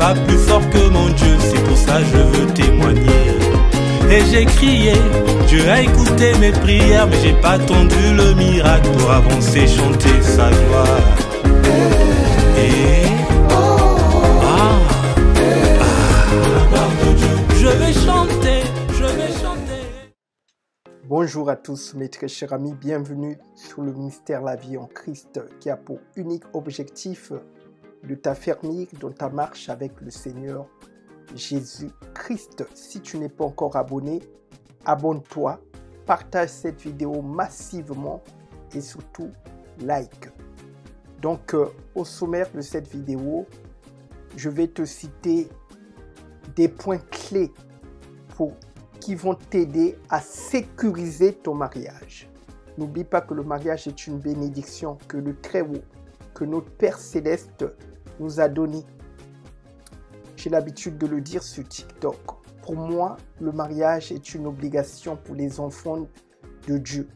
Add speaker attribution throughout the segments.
Speaker 1: Pas plus fort que mon Dieu, c'est pour ça que je veux témoigner. Et j'ai crié, Dieu a écouté mes prières, mais j'ai pas attendu le miracle pour avancer, chanter sa gloire. Et la gloire de Dieu, je vais chanter, je vais chanter.
Speaker 2: Bonjour à tous mes très chers amis, bienvenue sur le ministère La Vie en Christ qui a pour unique objectif de t'affermir dans ta marche avec le Seigneur Jésus-Christ. Si tu n'es pas encore abonné, abonne-toi, partage cette vidéo massivement et surtout like. Donc au sommaire de cette vidéo, je vais te citer des points clés qui vont t'aider à sécuriser ton mariage. N'oublie pas que le mariage est une bénédiction que le Très-Haut, que notre Père Céleste nous a donné. J'ai l'habitude de le dire sur TikTok. Pour moi, le mariage est une obligation pour les enfants de Dieu.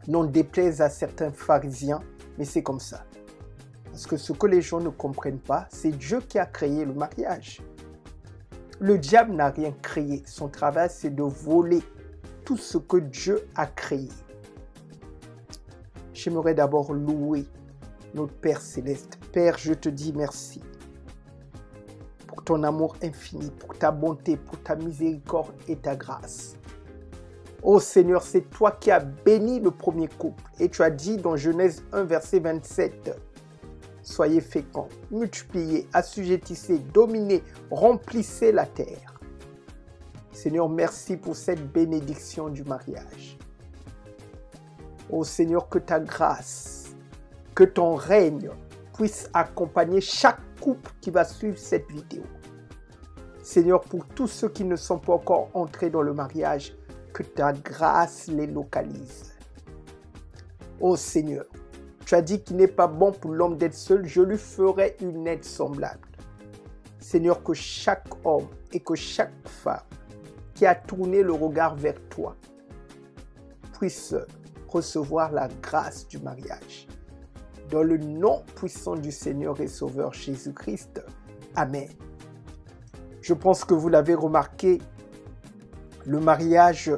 Speaker 2: Non déplaise à certains pharisiens, mais c'est comme ça. Parce que ce que les gens ne comprennent pas, c'est Dieu qui a créé le mariage. Le diable n'a rien créé. Son travail, c'est de voler tout ce que Dieu a créé. J'aimerais d'abord louer notre Père Céleste. Père, je te dis merci pour ton amour infini, pour ta bonté, pour ta miséricorde et ta grâce. Oh Seigneur, c'est toi qui as béni le premier couple. Et tu as dit dans Genèse 1, verset 27, « Soyez féconds, multipliez, assujettissez, dominez, remplissez la terre. » Seigneur, merci pour cette bénédiction du mariage. Oh Seigneur, que ta grâce, que ton règne puisse accompagner chaque couple qui va suivre cette vidéo. Seigneur, pour tous ceux qui ne sont pas encore entrés dans le mariage, que ta grâce les localise. Oh Seigneur, tu as dit qu'il n'est pas bon pour l'homme d'être seul, je lui ferai une aide semblable. Seigneur, que chaque homme et que chaque femme qui a tourné le regard vers toi puisse recevoir la grâce du mariage. Dans le nom puissant du Seigneur et Sauveur Jésus-Christ. Amen. Je pense que vous l'avez remarqué, le mariage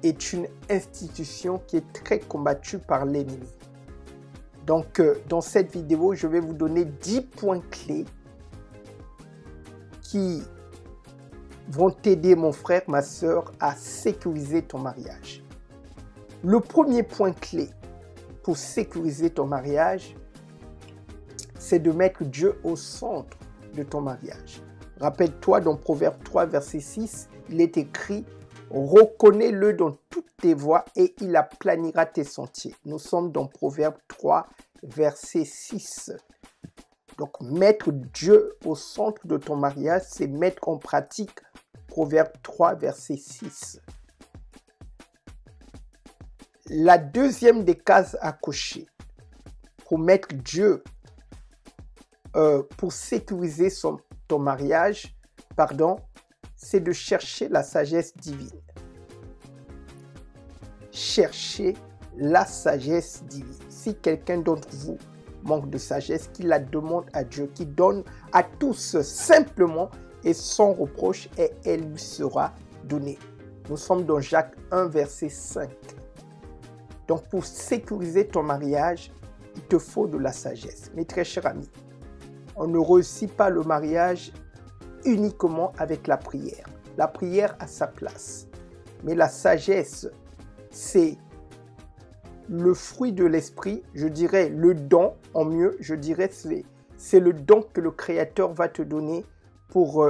Speaker 2: est une institution qui est très combattue par l'ennemi. Donc, dans cette vidéo, je vais vous donner 10 points clés qui vont t'aider, mon frère, ma sœur, à sécuriser ton mariage. Le premier point clé pour sécuriser ton mariage, c'est de mettre Dieu au centre de ton mariage. Rappelle-toi, dans Proverbe 3, verset 6, il est écrit « Reconnais-le dans toutes tes voies et il aplanira tes sentiers ». Nous sommes dans Proverbe 3, verset 6. Donc, mettre Dieu au centre de ton mariage, c'est mettre en pratique Proverbe 3, verset 6. La deuxième des cases à cocher pour mettre Dieu, pour sécuriser ton mariage, c'est de chercher la sagesse divine. Chercher la sagesse divine. Si quelqu'un d'entre vous manque de sagesse, qu'il la demande à Dieu, qui donne à tous simplement et sans reproche, et elle lui sera donnée. Nous sommes dans Jacques 1, verset 5. Donc, pour sécuriser ton mariage, il te faut de la sagesse. Mes très chers amis, on ne réussit pas le mariage uniquement avec la prière. La prière a sa place. Mais la sagesse, c'est le fruit de l'esprit, je dirais le don, en mieux, je dirais c'est le don que le Créateur va te donner pour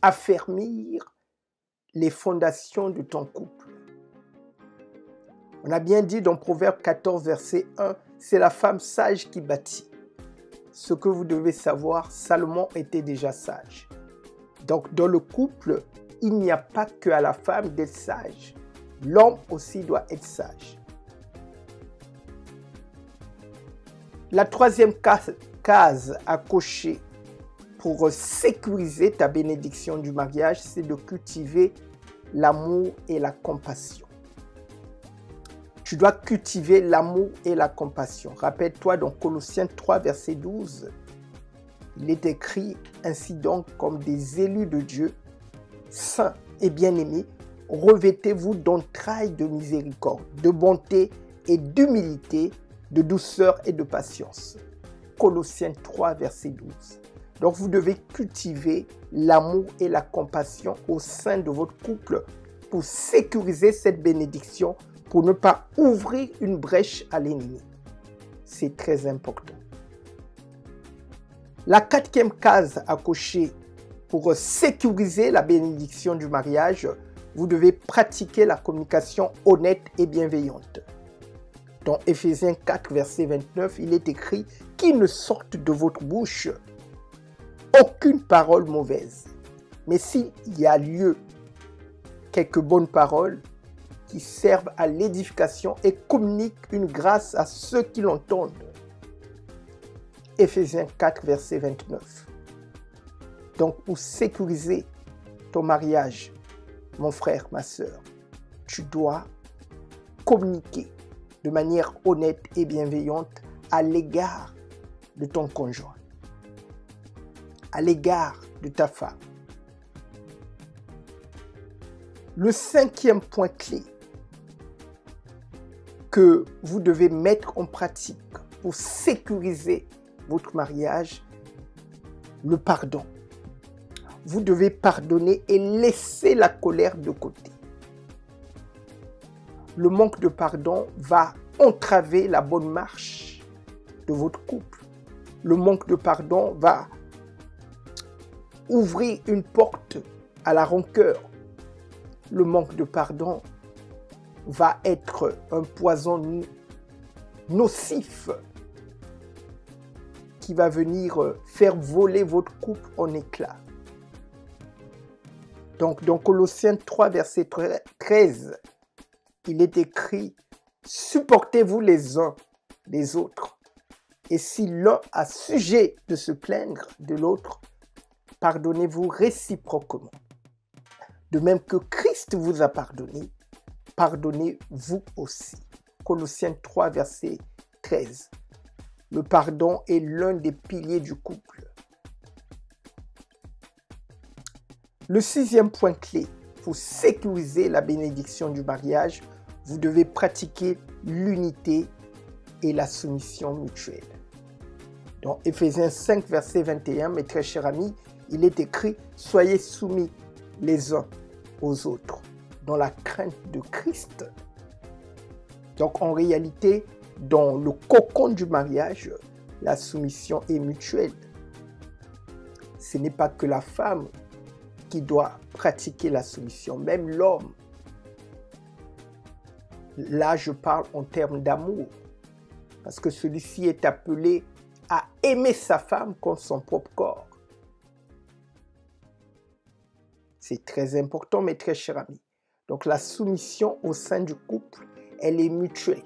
Speaker 2: affermir les fondations de ton couple. On a bien dit dans Proverbe 14, verset 1, c'est la femme sage qui bâtit. Ce que vous devez savoir, Salomon était déjà sage. Donc, dans le couple, il n'y a pas qu'à la femme d'être sage. L'homme aussi doit être sage. La troisième case à cocher pour sécuriser ta bénédiction du mariage, c'est de cultiver l'amour et la compassion. Tu dois cultiver l'amour et la compassion. Rappelle-toi dans Colossiens 3, verset 12, Il est écrit ainsi donc comme des élus de Dieu, saints et bien-aimés, revêtez-vous d'entrailles de miséricorde, de bonté et d'humilité, de douceur et de patience. Colossiens 3, verset 12. Donc vous devez cultiver l'amour et la compassion au sein de votre couple pour sécuriser cette bénédiction, pour ne pas ouvrir une brèche à l'ennemi. C'est très important. La 4e case à cocher pour sécuriser la bénédiction du mariage, vous devez pratiquer la communication honnête et bienveillante. Dans Éphésiens 4, verset 29, il est écrit « Qu'il ne sorte de votre bouche aucune parole mauvaise, mais s'il y a lieu, quelques bonnes paroles qui servent à l'édification et communiquent une grâce à ceux qui l'entendent. » Éphésiens 4, verset 29. Donc, pour sécuriser ton mariage, mon frère, ma sœur, tu dois communiquer de manière honnête et bienveillante à l'égard de ton conjoint, à l'égard de ta femme. Le 5e point clé que vous devez mettre en pratique pour sécuriser votre mariage, le pardon. Vous devez pardonner et laisser la colère de côté. Le manque de pardon va entraver la bonne marche de votre couple. Le manque de pardon va ouvrir une porte à la rancœur. Le manque de pardon va être un poison nocif qui va venir faire voler votre couple en éclats. Donc, dans Colossiens 3, verset 13, il est écrit « Supportez-vous les uns les autres, et si l'un a sujet de se plaindre de l'autre, pardonnez-vous réciproquement. De même que Christ vous a pardonné, pardonnez-vous aussi. » Colossiens 3, verset 13. Le pardon est l'un des piliers du couple. Le 6e point clé pour sécuriser la bénédiction du mariage, vous devez pratiquer l'unité et la soumission mutuelle. Dans Éphésiens 5, verset 21, mes très chers amis, il est écrit « Soyez soumis les uns aux autres dans la crainte de Christ ». Donc en réalité, dans le cocon du mariage, la soumission est mutuelle. Ce n'est pas que la femme qui doit pratiquer la soumission, même l'homme. Là, je parle en termes d'amour, parce que celui-ci est appelé à aimer sa femme comme son propre corps. C'est très important, mes très chers amis. Donc la soumission au sein du couple, elle est mutuelle.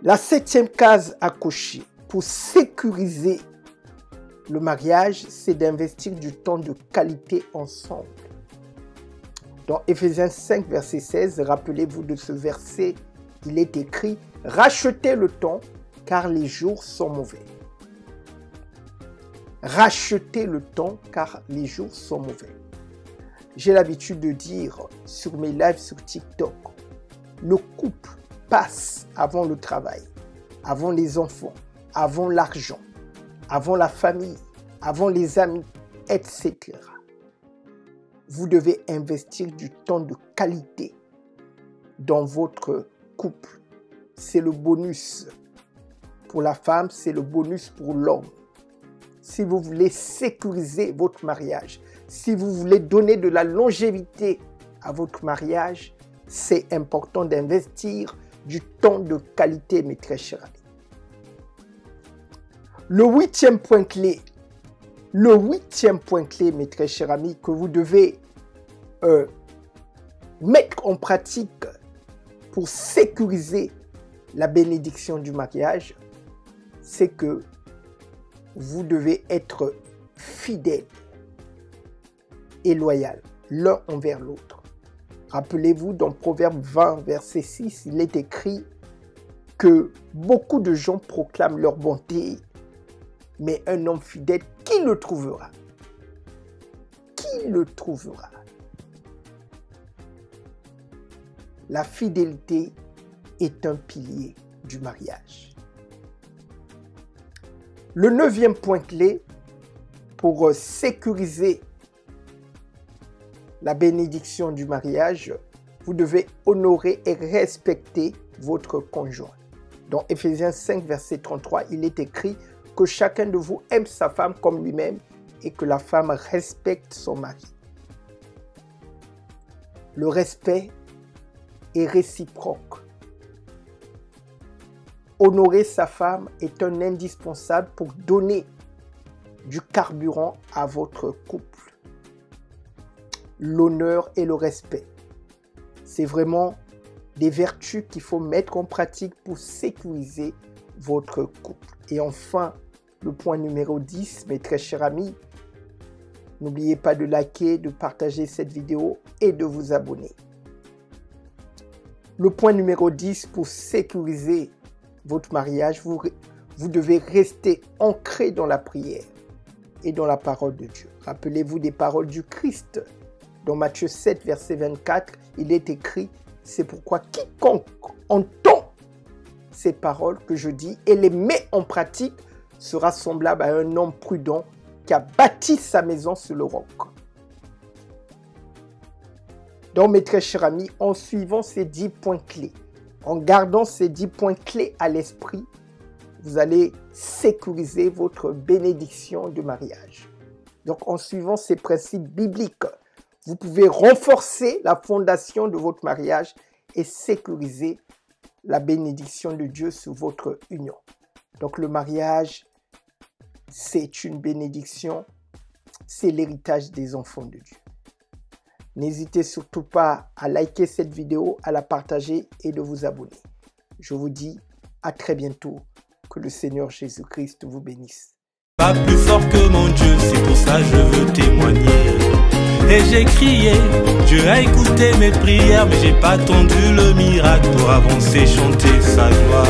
Speaker 2: La 7e case à cocher pour sécuriser le mariage, c'est d'investir du temps de qualité ensemble. Dans Éphésiens 5, verset 16, rappelez-vous de ce verset, il est écrit « Rachetez le temps, car les jours sont mauvais. » Rachetez le temps, car les jours sont mauvais. J'ai l'habitude de dire sur mes lives sur TikTok, le couple passe avant le travail, avant les enfants, avant l'argent, avant la famille, avant les amis, etc. Vous devez investir du temps de qualité dans votre couple. C'est le bonus pour la femme, c'est le bonus pour l'homme. Si vous voulez sécuriser votre mariage, si vous voulez donner de la longévité à votre mariage, c'est important d'investir du temps de qualité, mes très chers amis. Le 8e point clé, mes très chers amis, que vous devez mettre en pratique pour sécuriser la bénédiction du mariage, c'est que vous devez être fidèles et loyal l'un envers l'autre. Rappelez-vous, dans Proverbe 20, verset 6, il est écrit que beaucoup de gens proclament leur bonté, mais un homme fidèle, qui le trouvera? Qui le trouvera? La fidélité est un pilier du mariage. Le 9e point clé pour sécuriser la bénédiction du mariage, vous devez honorer et respecter votre conjoint. Dans Éphésiens 5, verset 33, il est écrit que chacun de vous aime sa femme comme lui-même et que la femme respecte son mari. Le respect est réciproque. Honorer sa femme est un indispensable pour donner du carburant à votre couple. L'honneur et le respect, c'est vraiment des vertus qu'il faut mettre en pratique pour sécuriser votre couple. Et enfin, le point numéro 10, mes très chers amis, n'oubliez pas de liker, de partager cette vidéo et de vous abonner. Le point numéro 10, pour sécuriser votre mariage, vous devez rester ancré dans la prière et dans la parole de Dieu. Rappelez-vous des paroles du Christ. Dans Matthieu 7, verset 24, il est écrit « C'est pourquoi quiconque entend ces paroles que je dis et les met en pratique sera semblable à un homme prudent qui a bâti sa maison sur le roc. » Donc, mes très chers amis, en suivant ces 10 points clés, en gardant ces 10 points clés à l'esprit, vous allez sécuriser votre bénédiction de mariage. Donc, en suivant ces principes bibliques, vous pouvez renforcer la fondation de votre mariage et sécuriser la bénédiction de Dieu sur votre union. Donc, le mariage, c'est une bénédiction, c'est l'héritage des enfants de Dieu. N'hésitez surtout pas à liker cette vidéo, à la partager et de vous abonner. Je vous dis à très bientôt. Que le Seigneur Jésus-Christ vous bénisse.
Speaker 1: Pas plus fort que mon Dieu, c'est pour ça que je veux témoigner. Et j'ai crié, Dieu a écouté mes prières, mais j'ai pas attendu le miracle pour avancer, chanter sa gloire.